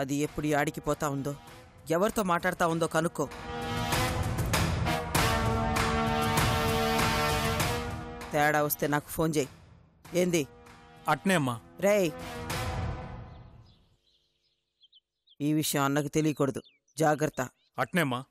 అది ఎప్పుడు ఆడికిపోతా ఉందో, ఎవరితో మాట్లాడుతా ఉందో కనుక్కో. తేడా వస్తే నాకు ఫోన్ చేయి. ఏంది? అట్నే అమ్మా. రేయ్, ఈ విషయం అన్నకు తెలియకూడదు, జాగ్రత్త. అట్నే అమ్మా.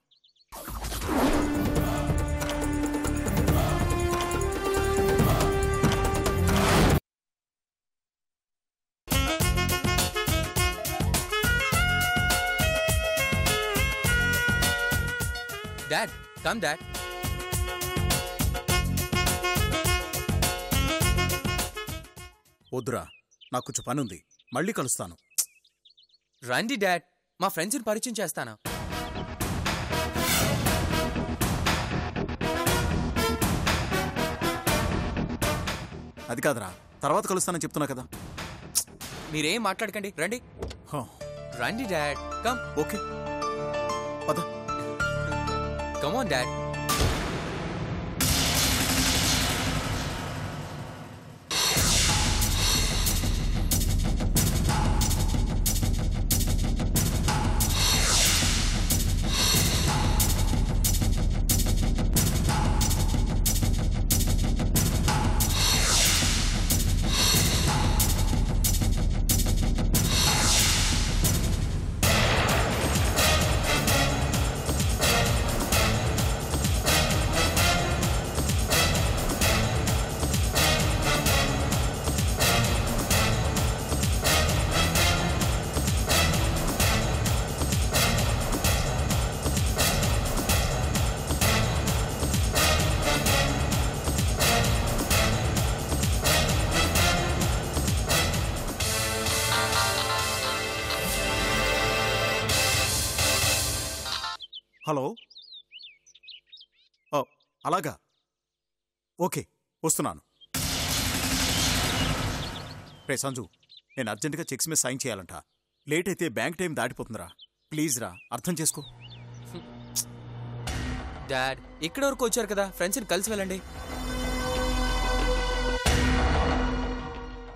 Dad, come Dad. వద్దురా, నాకు కొంచెం పనుంది, మళ్ళీ కలుస్తాను. రండి డాడ్, మా ఫ్రెండ్స్ని పరిచయం చేస్తాను. అది కాదురా, తర్వాత కలుస్తానని చెప్తున్నా కదా. మీరేం మాట్లాడకండి, రండి. రండి డాడ్, కమ్. ఓకే, పద. Come on dad. హలో, అలాగా, ఓకే, వస్తున్నాను. రే సంజు, నేను అర్జెంటుగా చెక్స్ మీద సైన్ చేయాలంట. లేట్ అయితే బ్యాంక్ టైం దాటిపోతుందిరా. ప్లీజ్ రా, అర్థం చేసుకో. డాడ్, ఇక్కడ వరకు వచ్చారు కదా, ఫ్రెండ్స్ని కలిసి వెళ్ళండి.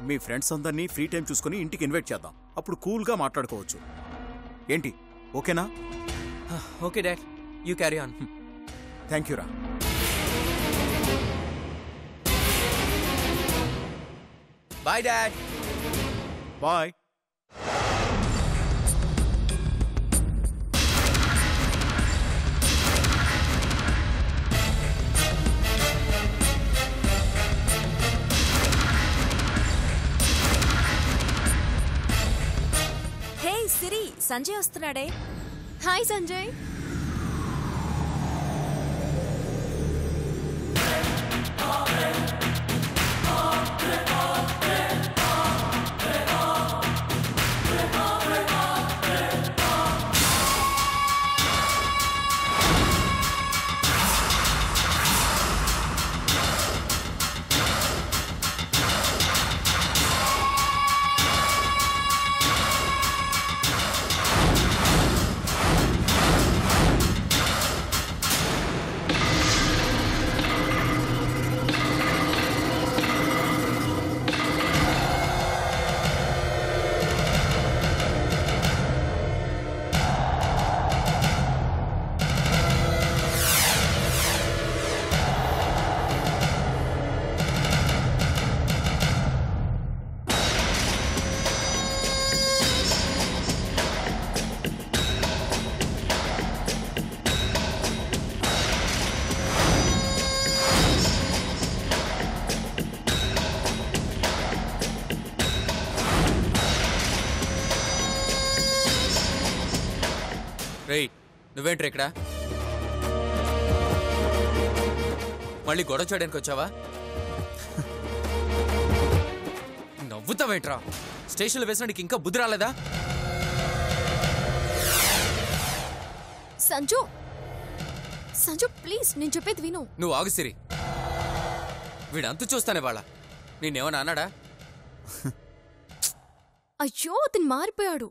మీ ఫ్రెండ్స్ అందరినీ ఫ్రీ టైం చూసుకుని ఇంటికి ఇన్వైట్ చేద్దాం. అప్పుడు కూల్గా మాట్లాడుకోవచ్చు. ఏంటి, ఓకేనా? Okay dad, you carry on. Thank you రా. Bye dad. Bye. Hey Siri, Sanjay వస్తున్నాడే. హాయ్ సంజయ్. రేయ్, నువ్వేంట్రా ఇక్కడ? మళ్ళీ గొడవ చేయడానికి వచ్చావా? నవ్వుతావేంట్రా? స్టేషన్లో వేసిన నీకు ఇంకా బుద్ధి రాలేదా? సంజు, సంజు ప్లీజ్, నేను చెప్పేది విను. నువ్వు ఆగు సిరి. వీడంతా చూస్తానే వాళ్ళ. నేనేమన్నా అన్నాడా? అయ్యో, అతను మారిపోయాడు.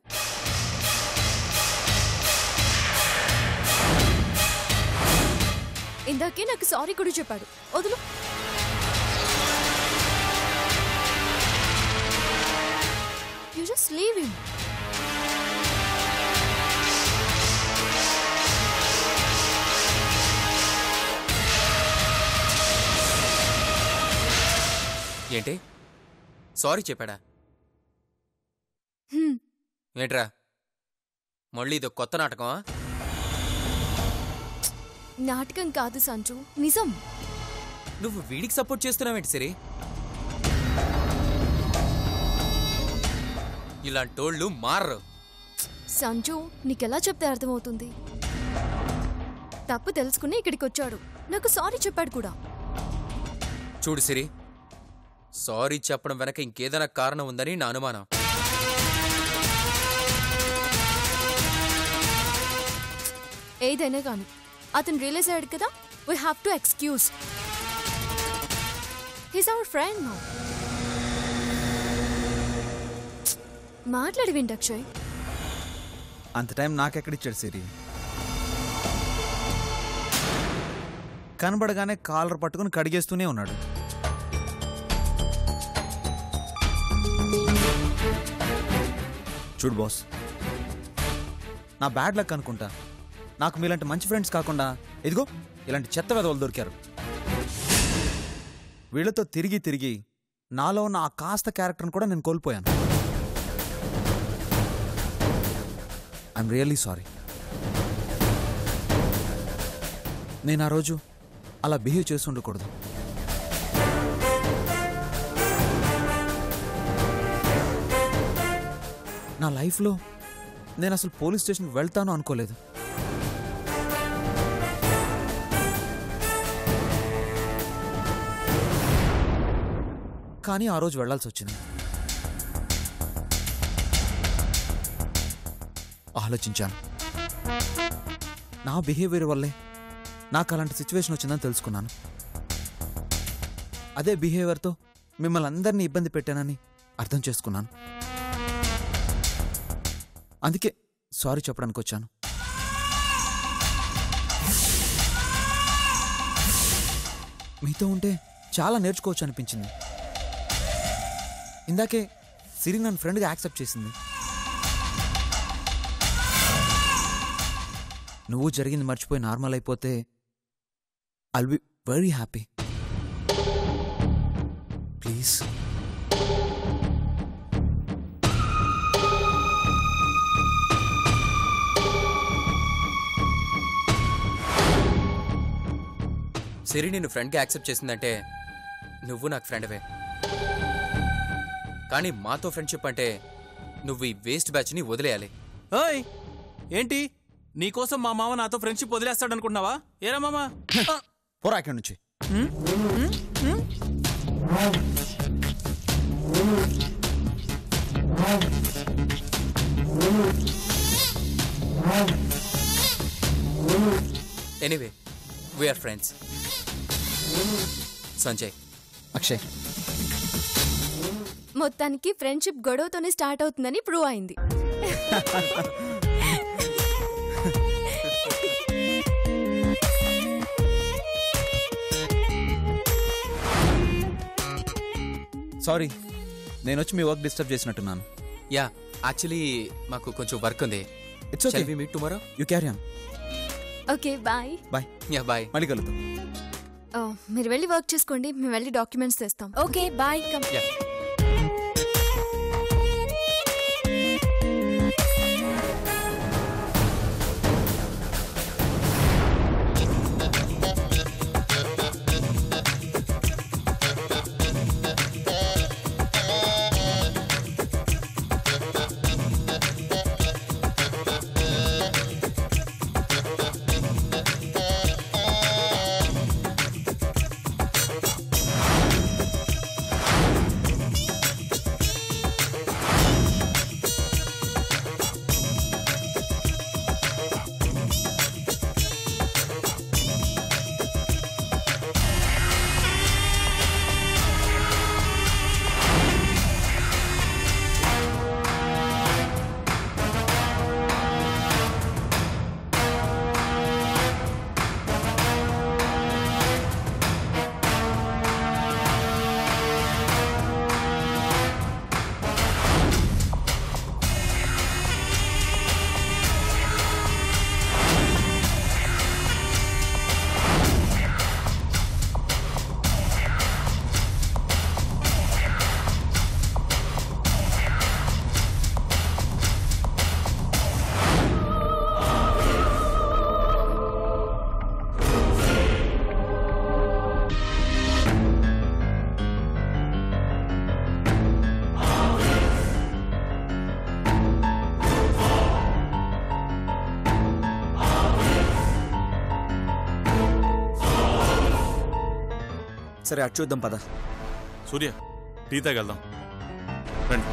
ఇందాకే నాకు సారీ కూడా చెప్పాడు. వదులు. You just leave him. ఏంటి సారీ చెప్పాడా? హ్మ్. ఏంట్రా మళ్ళీ ఇదో కొత్త నాటకమా? నాటకం కాదు సంజు, నిజం. నువ్వు వీడికి సపోర్ట్ చేస్తున్నావేంటి సిరి? ఇలాంటోళ్ళు మారరు. సంజు, నీకెలా చెప్తే అర్థమవుతుంది? తప్పు తెలుసుకుని ఇక్కడికి వచ్చాడు, నాకు సారీ చెప్పాడు కూడా. చూడు సిరి, సారీ చెప్పడం వెనక ఇంకేదైనా కారణం ఉందని నా అనుమానం. ఏదైనా కాని అతను రియలైజ్ అయ్యాడు కదా, we have to excuse. He's our friend now. మాట్లాడవేంటి అక్షయ్? అంత టైం నాకెక్కడిచ్చాడు సిరి? కనబడగానే కాలర్ పట్టుకుని కడిగేస్తూనే ఉన్నాడు. చూడు బాస్, నా బ్యాడ్ లక్ అనుకుంటా. నాకు మీలాంటి మంచి ఫ్రెండ్స్ కాకుండా ఇదిగో ఇలాంటి చెత్త వెధవలు దొరికారు. వీళ్ళతో తిరిగి తిరిగి నాలో ఉన్న ఆ కాస్త క్యారెక్టర్ని కూడా నేను కోల్పోయాను. I'm really sorry. నేను ఆ రోజు అలా బిహేవ్ చేసి ఉండకూడదు. నా లైఫ్లో నేను అసలు పోలీస్ స్టేషన్కి వెళ్తాను అనుకోలేదు. కానీ ఆ రోజు వెళ్లాల్సి వచ్చింది. ఆలోచించాను. నా బిహేవియర్ వల్లే నాకు అలాంటి సిచ్యువేషన్ వచ్చిందని తెలుసుకున్నాను. అదే బిహేవియర్తో మిమ్మల్ని అందరినీ ఇబ్బంది పెట్టానని అర్థం చేసుకున్నాను. అందుకే సారీ చెప్పడానికి వచ్చాను. మీతో ఉంటే చాలా నేర్చుకోవచ్చు అనిపించింది. ఇందాకే సిరి నన్ను ఫ్రెండ్గా యాక్సెప్ట్ చేసింది. నువ్వు జరిగింది మర్చిపోయి నార్మల్ అయిపోతే I'll be very happy. Please. Siri నిన్ను ఫ్రెండ్గా యాక్సెప్ట్ చేసిందంటే నువ్వు నాకు ఫ్రెండ్వే. కానీ మాతో ఫ్రెండ్షిప్ అంటే నువ్వు ఈ వేస్ట్ బ్యాచ్ని వదిలేయాలి. ఓయ్ ఏంటి, నీకోసం మా మామ నాతో ఫ్రెండ్షిప్ వదిలేస్తాడనుకుంటున్నావా? ఏరా మామా, పోరా ఇక్కడి నుంచి. Anyway we are friends. Sanjay, Akshay, మొత్తానికి ఫ్రెండ్షిప్ గొడవతోనే స్టార్ట్ అవుతుందని ప్రూవ్ అయింది. సారీ, నేను వచ్చి మీ వర్క్ డిస్టర్బ్ చేసినట్టున్నాను. యా, యాక్చువల్లీ మాకు కొంచెం వర్క్ ఉంది. It's okay. Shall we meet tomorrow? You carry on. Okay, bye. Bye. Yeah, bye. మళ్ళీ కలుద్దాం. మీరు వెళ్ళి వర్క్ చేసుకోండి, మేము వెళ్ళి డాక్యుమెంట్స్ తెస్తాం. Okay, bye. కమ్. యా. సరే అటు చూద్దాం పద. సూర్య టీ తాగెళ్దాం రండి.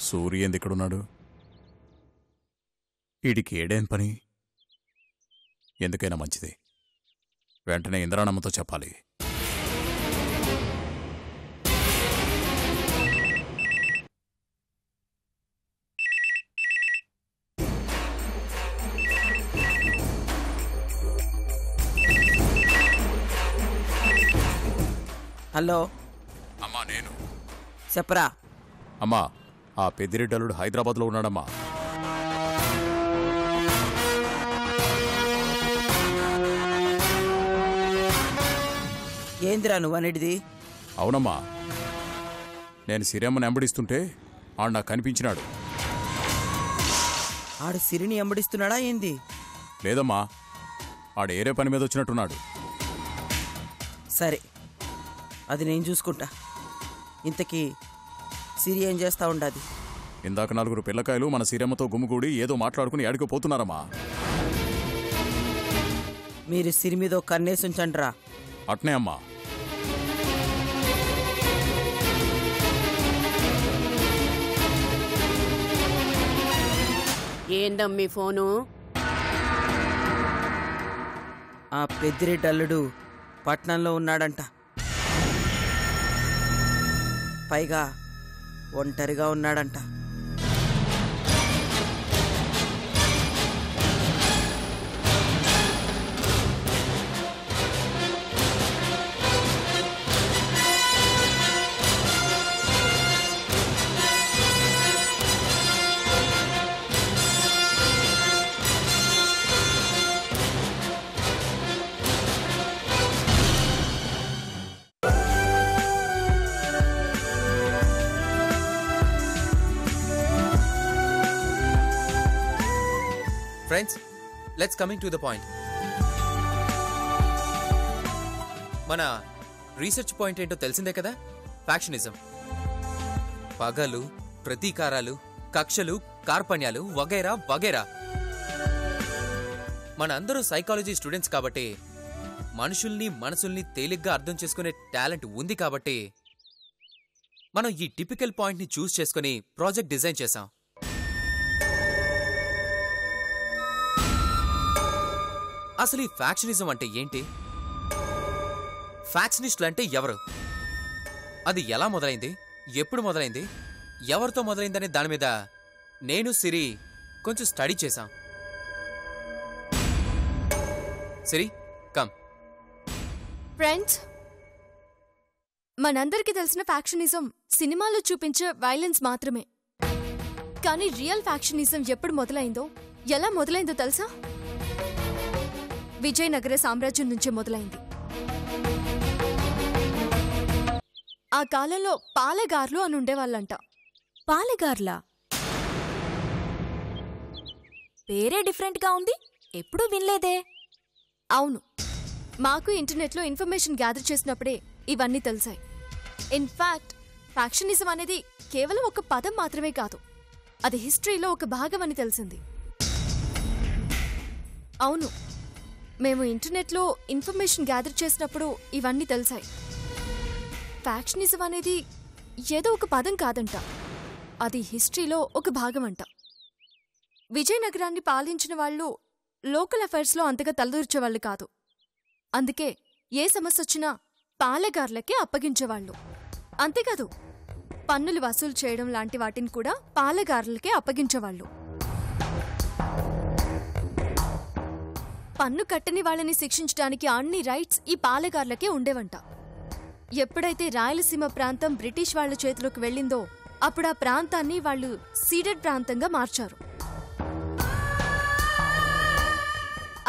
సూర్య ఎక్కడున్నాడు? వీడికి ఏడేం పని? ఎందుకైనా మంచిది, వెంటనే ఇంద్రాణమ్మతో చెప్పాలి. హలో అమ్మా నేను. చెప్పరా. అమ్మా ఆ పెద్దిరెడ్డి అల్లుడు హైదరాబాద్లో ఉన్నాడమ్మా. ఏందిరా నువ్వు అనేది? అవునమ్మా, నేను సిరియమ్మని వెంబడిస్తుంటే ఆడు నాకు కనిపించినాడు. ఆడు సిరిని ఎంబడిస్తున్నాడా ఏంది? లేదమ్మా, ఆడు ఏరే పని మీద వచ్చినట్టున్నాడు. సరే, అది నేను చూసుకుంటా. ఇంతకీ సిరి ఏం చేస్తా ఉండాది? ఇందాక 4 పిల్లకాయలు మన సిరియమ్మతో గుమ్ముగూడి ఏదో మాట్లాడుకుని ఏడికి పోతున్నారమ్మా. మీరు సిరి మీద కన్నేసి ఉంచండిరా. అట్నే అమ్మా. ఏందమ్మీ ఫోను? ఆ పెద్దిరెడ్డి అల్లుడు పట్నంలో ఉన్నాడంట. పైగా ఒంటరిగా ఉన్నాడంట. Friends, let's coming to the point. మన రీసెర్చ్ పాయింట్ ఏంటో తెలిసిందే కదా, ఫ్యాక్షనిజం. పగలు, ప్రతీకారాలు, కక్షలు, కార్పణ్యాలు వగైరా వగైరా. మన అందరూ సైకాలజీ స్టూడెంట్స్ కాబట్టి మనుషుల్ని మనసుల్ని తేలిగ్గా అర్థం చేసుకునే టాలెంట్ ఉంది కాబట్టి మనం ఈ టిపికల్ పాయింట్ని చూస్ చేసుకుని ప్రాజెక్ట్ డిజైన్ చేశాం. అసలు ఈ ఫ్యాక్షనిజం అంటే ఏంటి? ఫ్యాక్షనిస్టులు అంటే ఎవరు? అది ఎలా మొదలైంది, ఎప్పుడు మొదలైంది, ఎవరితో మొదలైందనే దాని మీద నేను సిరి కొంచెం స్టడీ చేశాం. సిరి కమ్. ఫ్రెండ్స్, మనందరికీ తెలిసిన ఫ్యాక్షనిజం సినిమాలో చూపించే వైలెన్స్ మాత్రమే. కానీ రియల్ ఫ్యాక్షనిజం ఎప్పుడు మొదలైందో, ఎలా మొదలైందో తెలుసా? విజయనగర సామ్రాజ్యం నుంచే మొదలైంది. ఆ కాలంలో పాలెగార్లు అని ఉండేవాళ్ళంట. పాలెగార్లా? పేరే డిఫరెంట్గా ఉంది, ఎప్పుడూ వినలేదే. అవును, మాకు ఇంటర్నెట్లో ఇన్ఫర్మేషన్ గ్యాదర్ చేసినప్పుడే ఇవన్నీ తెలిసాయి. ఇన్ఫాక్ట్ ఫ్యాక్షనిజం అనేది కేవలం ఒక పదం మాత్రమే కాదు, అది హిస్టరీలో ఒక భాగం అని తెలిసింది. అవును, మేము ఇంటర్నెట్లో ఇన్ఫర్మేషన్ గ్యాదర్ చేసినప్పుడు ఇవన్నీ తెలిసాయి. ఫ్యాక్షనిజం అనేది ఏదో ఒక పదం కాదంట, అది హిస్టరీలో ఒక భాగం అంట. విజయనగరాన్ని పాలించిన వాళ్ళు లోకల్ అఫైర్స్లో అంతగా తలదూర్చేవాళ్ళు కాదు. అందుకే ఏ సమస్య వచ్చినా పాలెగార్లకే అప్పగించేవాళ్ళు. అంతేకాదు, పన్నులు వసూలు చేయడం లాంటి వాటిని కూడా పాలెగార్లకే అప్పగించేవాళ్ళు. పన్ను కట్టని వాళ్ళని శిక్షించడానికి అన్ని రైట్స్ ఈ పాలెగార్లకే ఉండేవంట. ఎప్పుడైతే రాయలసీమ ప్రాంతం బ్రిటిష్ వాళ్ల చేతిలోకి వెళ్ళిందో అప్పుడు ఆ ప్రాంతాన్ని వాళ్ళు సీడెడ్ ప్రాంతంగా మార్చారు.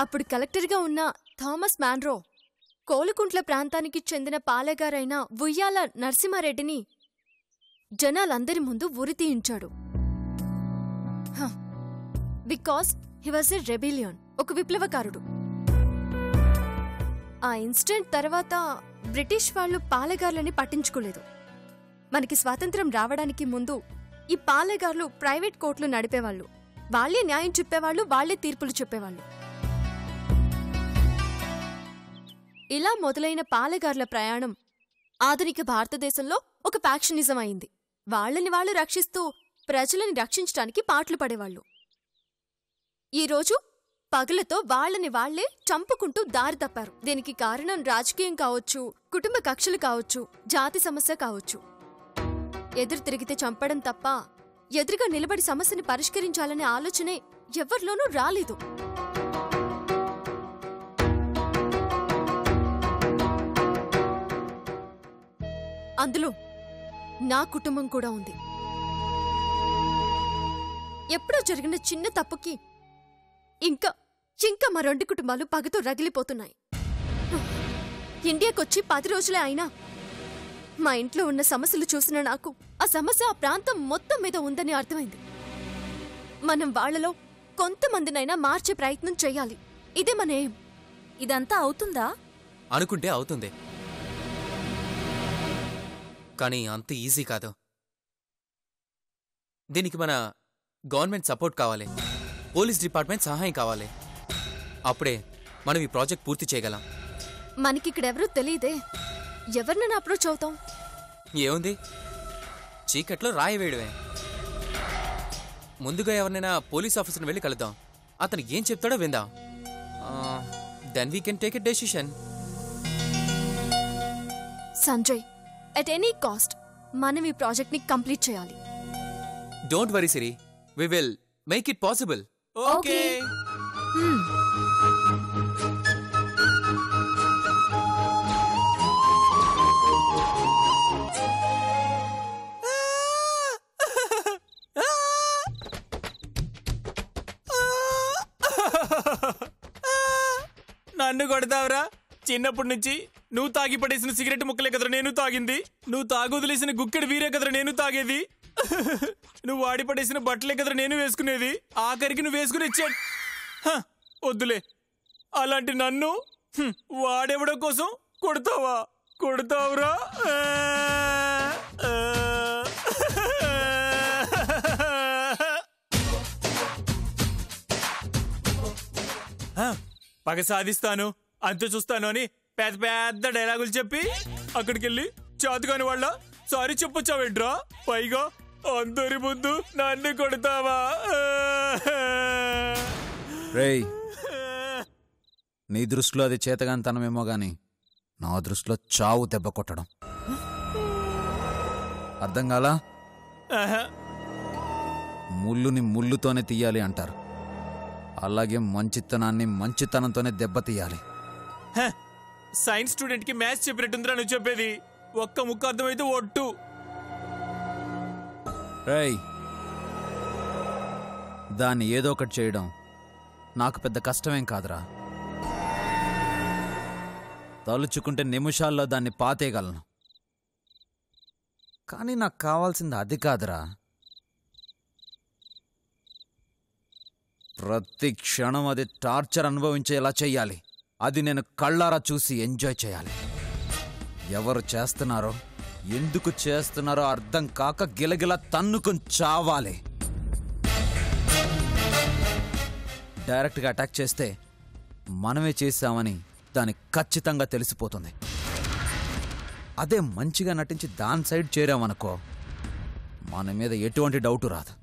అప్పుడు కలెక్టర్గా ఉన్న థామస్ మాన్రో కోలుకుంట్ల ప్రాంతానికి చెందిన పాలెగారైన ఉయ్యాల నరసింహారెడ్డిని జనాలందరి ముందు ఉరితీయించాడు. Because he was a rebellion, ఒక విప్లవకారుడు. ఆ ఇన్సిడెంట్ తర్వాత బ్రిటిష్ వాళ్ళు పాలెగార్లని పట్టించుకోలేదు. మనకి స్వాతంత్రం రావడానికి ముందు ఈ పాలెగార్లు ప్రైవేట్ కోర్టులు నడిపేవాళ్ళు. వాళ్లే న్యాయం చెప్పేవాళ్ళు, వాళ్లే తీర్పులు చెప్పేవాళ్ళు. ఇలా మొదలైన పాలెగార్ల ప్రయాణం ఆధునిక భారతదేశంలో ఒక ఫ్యాక్షనిజం అయింది. వాళ్లని వాళ్లు రక్షిస్తూ ప్రజలని రక్షించడానికి పాటలు పడేవాళ్లు. ఈరోజు పగలతో వాళ్లని వాళ్లే చంపుకుంటూ దారి తప్పారు. దీనికి కారణం రాజకీయం కావచ్చు, కుటుంబ కక్షలు కావచ్చు, జాతి సమస్య కావచ్చు. ఎదురు తిరిగితే చంపడం తప్ప ఎదురుగా నిలబడి సమస్యని పరిష్కరించాలనే ఆలోచనే ఎవరిలోనూ రాలేదు. అందులో నా కుటుంబం కూడా ఉంది. ఎప్పుడో జరిగిన చిన్న తప్పుకి ఇంకా మా 2 కుటుంబాలు పగతో రగిలిపోతున్నాయి. ఇండియాకొచ్చి 10 రోజులే అయినా మా ఇంట్లో ఉన్న సమస్యలు చూసిన నాకు ఆ సమస్య ఆ ప్రాంతం మొత్తం మీద ఉందని అర్థమైంది. మనం వాళ్లలో కొంతమందినైనా మార్చే ప్రయత్నం చెయ్యాలి. ఇదే మన ఏం. ఇదంతా అవుతుందా? అనుకుంటే అవుతుంది, కానీ అంత ఈజీ కాదు. దీనికి మన గవర్నమెంట్ సపోర్ట్ కావాలి, పోలీస్ డిపార్ట్మెంట్ సహాయం కావాలి. అప్పుడే మనం ఈ ప్రాజెక్ట్ పూర్తి చేయగలం. మనకిక్కడెవరూ తెలియదే, ఎవరినైనా అప్రోచ్ అవుతాం. ఏముంది, చీకట్లో రాయి వేయడమే. ముందుగా ఎవరినైనా పోలీస్ ఆఫీసర్ని వెళ్ళి కలుద్దాం. అతను ఏం చెప్తాడో విందాం. Then we can take a decision. Sanjay, at any cost మనం ఈ ప్రాజెక్ట్ ని కంప్లీట్ చేయాలి. Don't worry Siri, we will make it possible. Okay. నన్ను కొడతావురా? చిన్నప్పటి నుంచి నువ్వు తాగి పడేసిన సిగరెట్ ముక్కలే కదరా నేను తాగింది. నువ్వు తాగొదిలేసిన గుక్కెడు వీరే కదరా నేను తాగేది. నువ్వు వాడి పడేసిన బట్టలే కదరా నేను వేసుకునేది. ఆఖరికి నువ్వు వేసుకుని ఇచ్చా. వద్దులే, అలాంటి నన్ను వాడెవడో కోసం కొడతావురా? పగ సాధిస్తాను, అంతు చూస్తాను అని పెద్ద పెద్ద డైలాగులు చెప్పి అక్కడికెళ్ళి చాతుగాని వాళ్ళ సారీ చెప్పొచ్చావేంట్రా? పైగా అందరి ముందు నన్ను కొడతావా? రేయ్, నీ దృష్టిలో అది చేతగానితనమేమో గాని నా దృష్టిలో చావు దెబ్బ కొట్టడం. అర్థం కాలా? ముళ్ళుని ముళ్ళుతోనే తీయాలి అంటారు. అలాగే మంచితనాన్ని మంచితనంతోనే దెబ్బతీయాలి. సైన్స్ స్టూడెంట్ కి మ్యాథ్స్ చెప్పినట్టుందిరా నువ్వు చెప్పేది. ఒక్క ముక్క అర్థమైతే ఒట్టు. రేయ్, దాన్ని ఏదో ఒకటి చేయడం నాకు పెద్ద కష్టమేం కాదురా. తలుచుకుంటే నిమిషాల్లో దాన్ని పాతేయగలను. కానీ నాకు కావాల్సింది అది కాదురా. ప్రతి క్షణం అది టార్చర్ అనుభవించేలా చెయ్యాలి. అది నేను కళ్ళారా చూసి ఎంజాయ్ చేయాలి. ఎవరు చేస్తున్నారో, ఎందుకు చేస్తున్నారో అర్థం కాక గిలగిల తన్నుకుని చావాలి. డైరెక్ట్గా అటాక్ చేస్తే మనమే చేశామని దానికి ఖచ్చితంగా తెలిసిపోతుంది. అదే మంచిగా నటించి దాని సైడ్ చేరామనుకో, మన మీద ఎటువంటి డౌటు రాదు.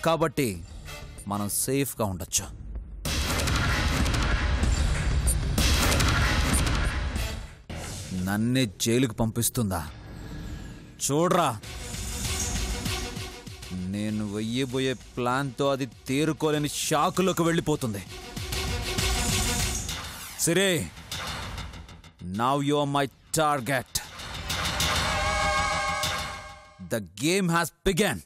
కాబట్టి మనం సేఫ్గా ఉండొచ్చు. నన్నే జైలుకు పంపిస్తుందా చూడ్రా. నేను వెయ్యబోయే ప్లాన్తో అది తేరుకోలేని షాకులోకి వెళ్ళిపోతుంది. సరే, now you are my target. The game has began.